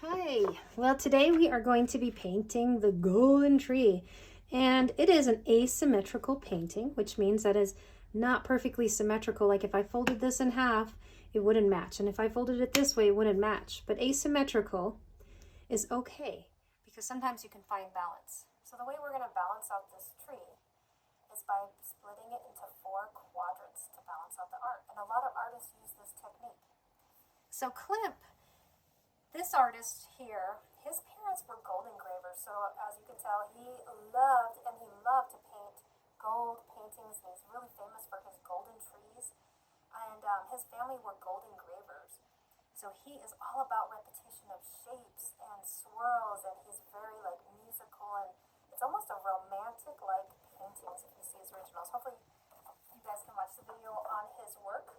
Hi, well today we are going to be painting the golden tree, and it is an asymmetrical painting, which means that it's not perfectly symmetrical. Like if I folded this in half, it wouldn't match, and if I folded it this way, it wouldn't match. But asymmetrical is okay because sometimes you can find balance. So the way we're going to balance out this tree is by splitting it into 4 quadrants to balance out the art, and a lot of artists use this technique. So this artist here, his parents were gold engravers, so as you can tell, he loved to paint gold paintings, and he's really famous for his golden trees, and his family were gold engravers. So he is all about repetition of shapes and swirls, and he's very musical, and it's almost a romantic paintings if you see his originals. Hopefully you guys can watch the video on his work,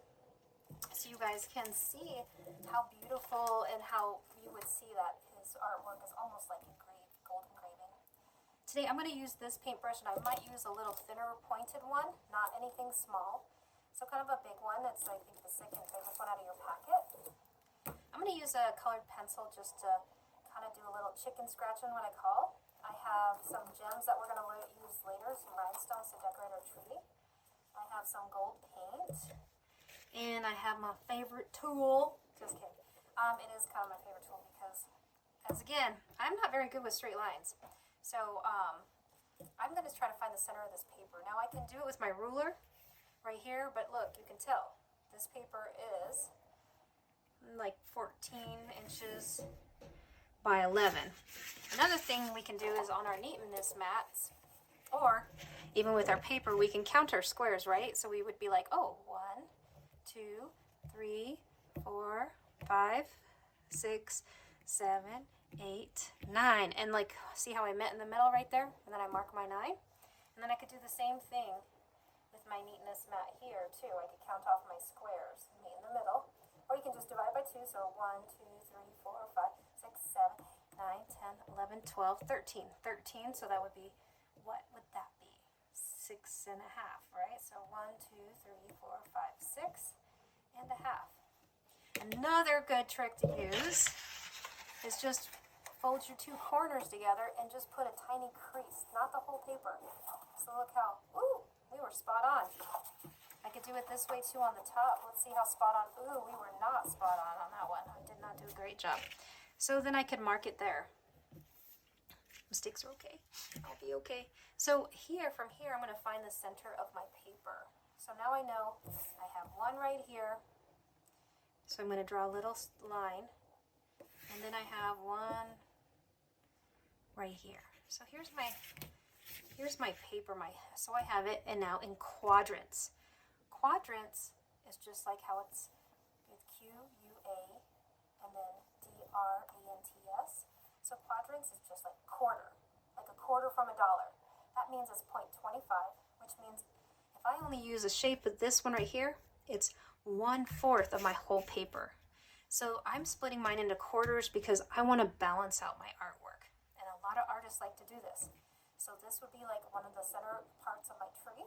so you guys can see how beautiful and how you would see that his artwork is almost like engraved, gold engraving. Today I'm going to use this paintbrush, and I might use a little thinner pointed one, not anything small. So kind of a big one. That's I think the second biggest one out of your packet. I'm going to use a colored pencil just to kind of do a little chicken scratching, what I call. I have some gems that we're going to use later, some rhinestones to decorate our tree. I have some gold paint. And I have my favorite tool. Just kidding. It is kind of my favorite tool because, as again, I'm not very good with straight lines. So I'm going to try to find the center of this paper. Now I can do it with my ruler right here, but look, you can tell this paper is like 14 inches by 11. Another thing we can do is on our neatness mats, or even with our paper, we can count our squares, right? So we would be like, oh, 1, 2, 3, 4, 5, 6, 7, 8, 9. And see how I met in the middle right there? And then I mark my 9. And then I could do the same thing with my neatness mat here too. I could count off my squares, meet in the middle. Or you can just divide by 2. So 1, 2, 3, 4, 5, 6, 7, 9, 10, 11, 12, 13. 13, so that would be, what would that be? 6 and a half, right? So 1, 2, 3, 4, 5, 6 and a half. Another good trick to use is just fold your 2 corners together and just put a tiny crease, not the whole paper. So look how, ooh, we were spot on. I could do it this way too on the top. Let's see how spot on. Ooh, we were not spot on that one. I did not do a great job. So then I could mark it there. Mistakes are okay. I'll be okay. So from here, I'm going to find the center of my paper. So now I know I have one right here. So I'm going to draw a little line. And then I have one right here. So here's my paper. So I have it, and now in quadrants. Quadrants is just like how it's with Q-U-A and then D-R-A-N-T-S. So quadrants is just like quarter, like a quarter from $1. That means it's 0.25, which means if I only use a shape of this one right here, it's 1/4 of my whole paper. So I'm splitting mine into quarters because I want to balance out my artwork. And a lot of artists like to do this. So this would be like one of the center parts of my tree.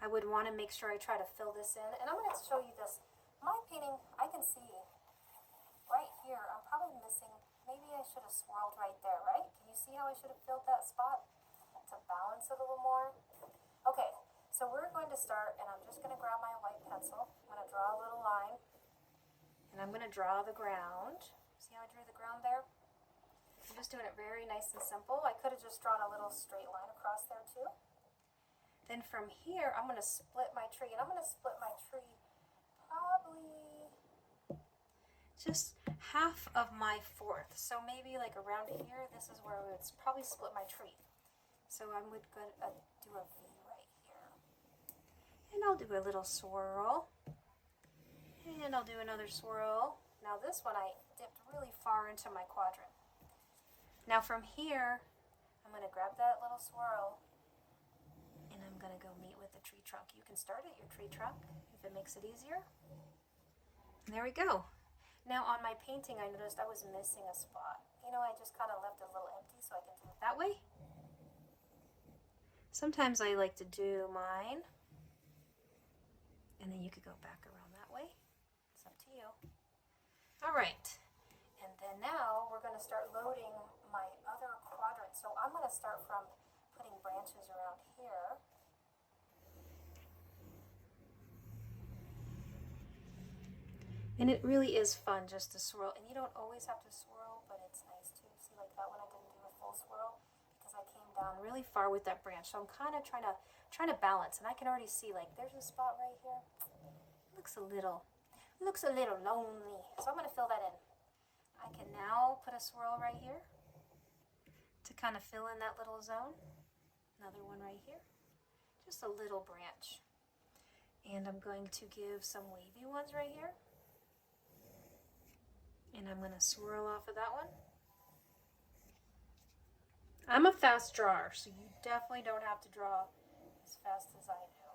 I would want to make sure I try to fill this in. And I'm going to show you this. My painting, I can see right here, I'm probably missing, maybe I should have swirled right there, right? Can you see how I should have filled that spot to balance it a little more? Okay, so we're going to start, and I'm just going to grab my white pencil. I'm going to draw a little line, and I'm going to draw the ground. See how I drew the ground there? I'm just doing it very nice and simple. I could have just drawn a little straight line across there too. Then from here, I'm going to split my tree, and I'm going to split my tree probably just half of my 1/4. So maybe like around here, this is where I would probably split my tree. So I would do a V right here. And I'll do a little swirl. And I'll do another swirl. Now this one I dipped really far into my quadrant. Now from here, I'm going to grab that little swirl, and I'm going to go meet with the tree trunk. You can start at your tree trunk if it makes it easier. And there we go. Now on my painting, I noticed I was missing a spot. You know, I just kind of left it a little empty, so I can do it that way. Sometimes I like to do mine, and then you could go back around that way. It's up to you. All right, and then now going to start loading my other quadrant. So I'm going to start from putting branches around here. And it really is fun just to swirl. And you don't always have to swirl, but it's nice too. See, like that one I didn't do a full swirl because I came down really far with that branch. So I'm kind of trying to balance. And I can already see, like, there's a spot right here. It looks a little lonely. So I'm going to fill that in. I can now put a swirl right here to kind of fill in that little zone. Another one right here. Just a little branch. And I'm going to give some wavy ones right here. And I'm going to swirl off of that one. I'm a fast drawer, so you definitely don't have to draw as fast as I do.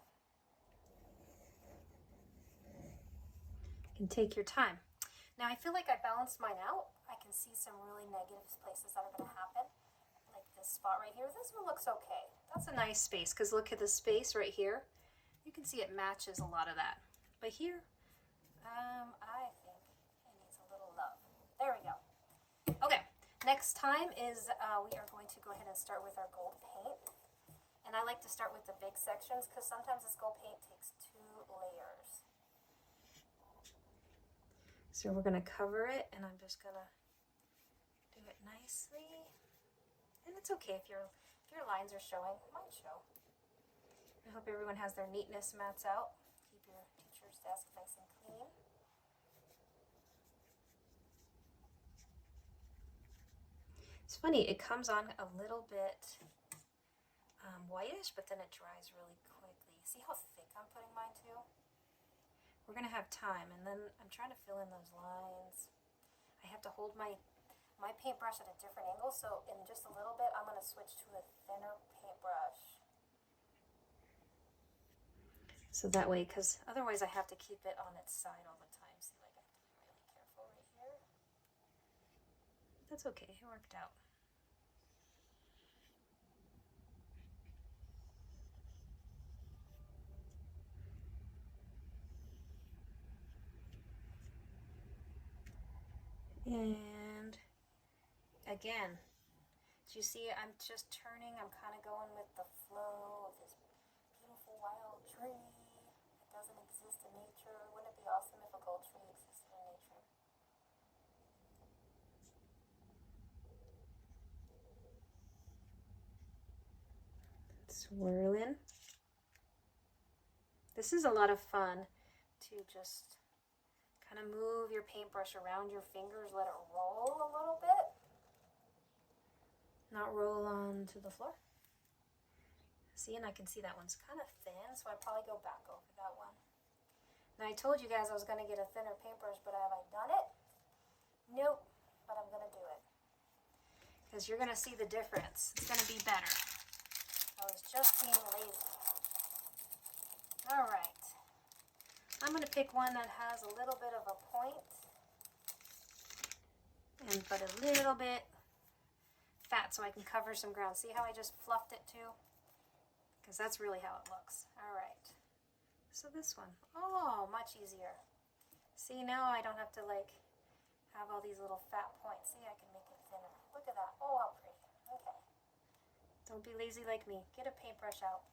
You can take your time. Now I feel like I balanced mine out. I can see some really negative places that are going to happen. Like this spot right here. This one looks okay. That's a nice space because look at the space right here. You can see it matches a lot of that. But here, I think it needs a little love. There we go. Okay, next time is we are going to go ahead and start with our gold paint. And I like to start with the big sections because sometimes this gold paint takes 2 layers. So we're going to cover it, and I'm just going to do it nicely. And it's okay if your lines are showing. It might show. I hope everyone has their neatness mats out. Keep your teacher's desk nice and clean. It's funny, it comes on a little bit whitish, but then it dries really quickly. See how thick I'm putting mine too? We're going to have time, and then I'm trying to fill in those lines. I have to hold my paintbrush at a different angle, so in just a little bit, I'm going to switch to a thinner paintbrush. So that way, because otherwise I have to keep it on its side all the time. See, like I have to be really careful right here. That's okay, it worked out. And again, do you see I'm just turning, I'm kind of going with the flow of this beautiful wild tree. It doesn't exist in nature. Wouldn't it be awesome if a gold tree existed in nature? Swirling. This is a lot of fun to just kind of move your paintbrush around your fingers, let it roll a little bit. Not roll onto the floor. See, and I can see that one's kind of thin, so I'd probably go back over that one. Now I told you guys I was going to get a thinner paintbrush, but have I done it? Nope, but I'm going to do it. Because you're going to see the difference. It's going to be better. I was just being lazy. Alright. I'm going to pick one that has a little bit of a point. And put a little bit fat so I can cover some ground. See how I just fluffed it too? Because that's really how it looks. Alright. So this one. Oh, much easier. See, now I don't have to like have all these little fat points. See, I can make it thinner. Look at that. Oh, how pretty. Okay. Don't be lazy like me. Get a paintbrush out.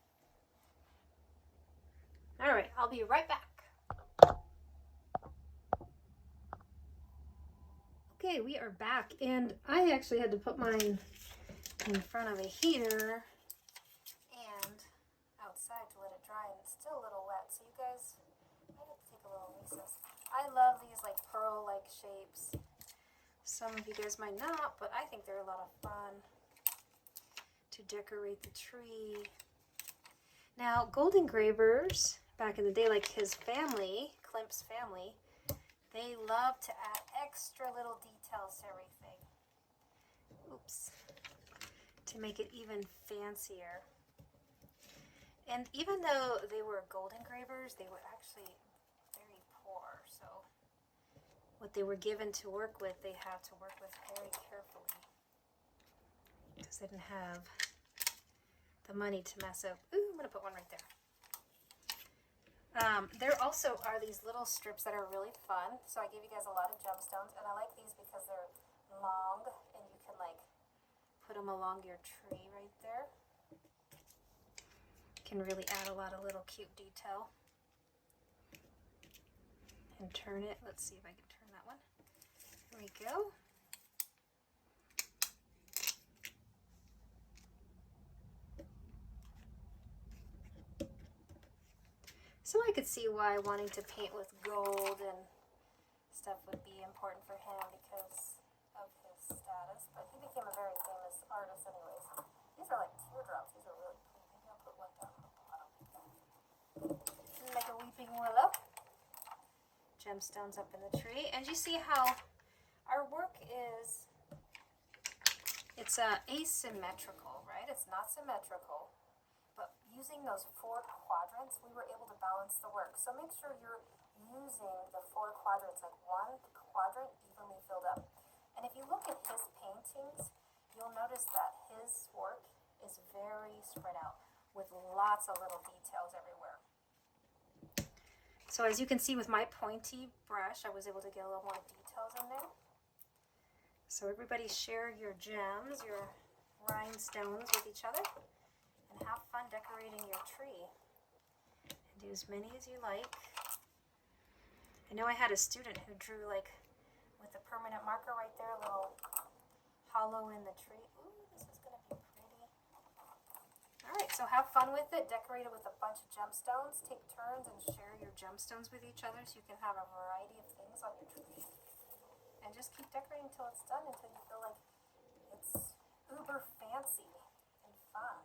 Alright, I'll be right back. Okay, we are back, and I actually had to put mine in front of a heater and outside to let it dry, and it's still a little wet, so you guys might have to take a little recess. I love these like pearl-like shapes. Some of you guys might not, but I think they're a lot of fun to decorate the tree. Now, gold engravers, back in the day, like his family, Klimt's family, they love to add extra little details to everything. Oops. To make it even fancier. And even though they were gold engravers, they were actually very poor. So what they were given to work with, they had to work with very carefully. Because they didn't have the money to mess up. Ooh, I'm going to put one right there. There also are these little strips that are really fun. So I gave you guys a lot of gemstones, and I like these because they're long, and you can like put them along your tree right there. Can really add a lot of little cute detail. And turn it. Let's see if I can turn that one. There we go. So I could see why wanting to paint with gold and stuff would be important for him because of his status. But he became a very famous artist anyways. These are like teardrops. These are really pretty. Maybe I'll put one down on the bottom. Like a weeping willow. Gemstones up in the tree. And you see how our work is, it's asymmetrical, right? It's not symmetrical. But using those 4 quadrants, we were able to balance the work. So make sure you're using the 4 quadrants, like one quadrant evenly filled up. And if you look at his paintings, you'll notice that his work is very spread out with lots of little details everywhere. So as you can see with my pointy brush, I was able to get a little more details in there. So everybody share your gems, your rhinestones with each other. And have fun decorating your tree. And do as many as you like. I know I had a student who drew like with a permanent marker right there, a little hollow in the tree. Ooh, this is going to be pretty. Alright, so have fun with it. Decorate it with a bunch of gemstones. Take turns and share your gemstones with each other so you can have a variety of things on your tree. And just keep decorating until it's done, until you feel like it's uber fancy and fun.